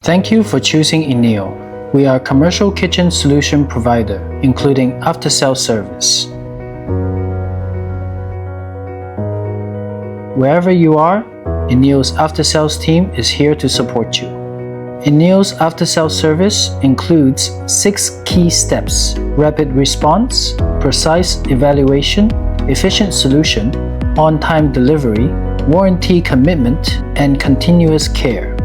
Thank you for choosing INEO. We are a commercial kitchen solution provider, including after-sales service. Wherever you are, INEO's after-sales team is here to support you. INEO's after-sales service includes 6 key steps: rapid response, precise evaluation, efficient solution, on-time delivery, warranty commitment, and continuous care.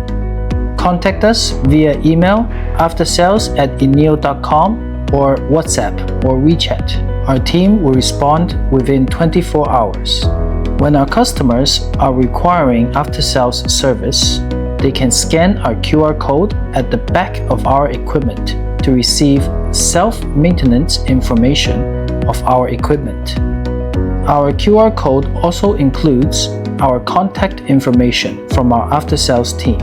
Contact us via email aftersales@ineo.com or WhatsApp or WeChat. Our team will respond within 24 hours. When our customers are requiring after-sales service, they can scan our QR code at the back of our equipment to receive self-maintenance information of our equipment. Our QR code also includes our contact information from our after-sales team.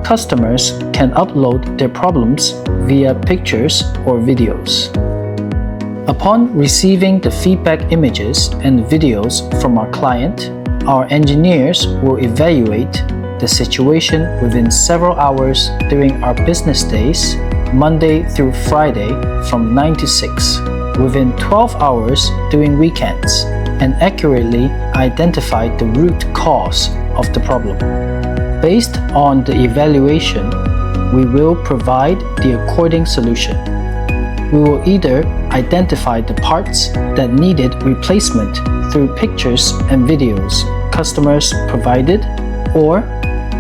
Customers can upload their problems via pictures or videos. Upon receiving the feedback images and videos from our client, our engineers will evaluate the situation within several hours during our business days, Monday through Friday from 9 to 6, within 12 hours during weekends, and accurately identify the root cause of the problem. Based on the evaluation, we will provide the according solution. We will either identify the parts that needed replacement through pictures and videos customers provided, or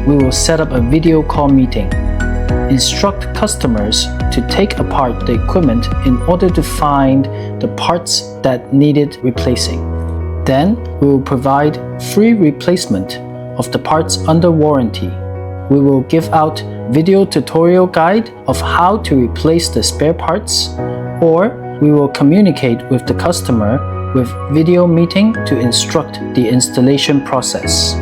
we will set up a video call meeting, instruct customers to take apart the equipment in order to find the parts that needed replacing. Then we will provide free replacement of the parts under warranty. We will give out video tutorial guide of how to replace the spare parts, or we will communicate with the customer with video meeting to instruct the installation process.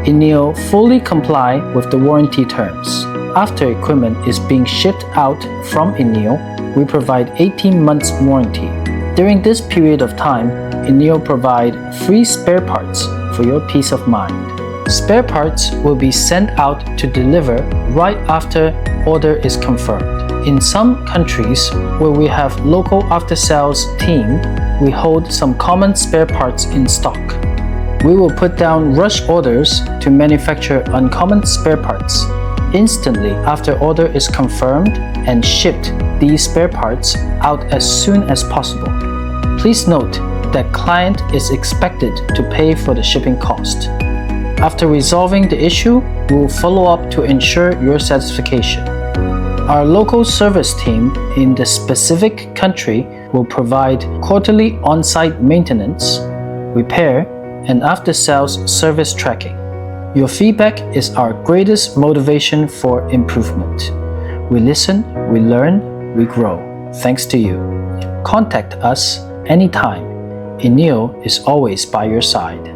INEO fully comply with the warranty terms. After equipment is being shipped out from INEO, we provide 18 months warranty. During this period of time, INEO provide free spare parts for your peace of mind. Spare parts will be sent out to deliver right after order is confirmed. In some countries where we have local after-sales team, we hold some common spare parts in stock. We will put down rush orders to manufacture uncommon spare parts instantly after order is confirmed and shipped these spare parts out as soon as possible. Please note that client is expected to pay for the shipping cost. After resolving the issue, we will follow up to ensure your satisfaction. Our local service team in the specific country will provide quarterly on-site maintenance, repair, and after-sales service tracking. Your feedback is our greatest motivation for improvement. We listen, we learn, we grow. Thanks to you. Contact us anytime. INEO is always by your side.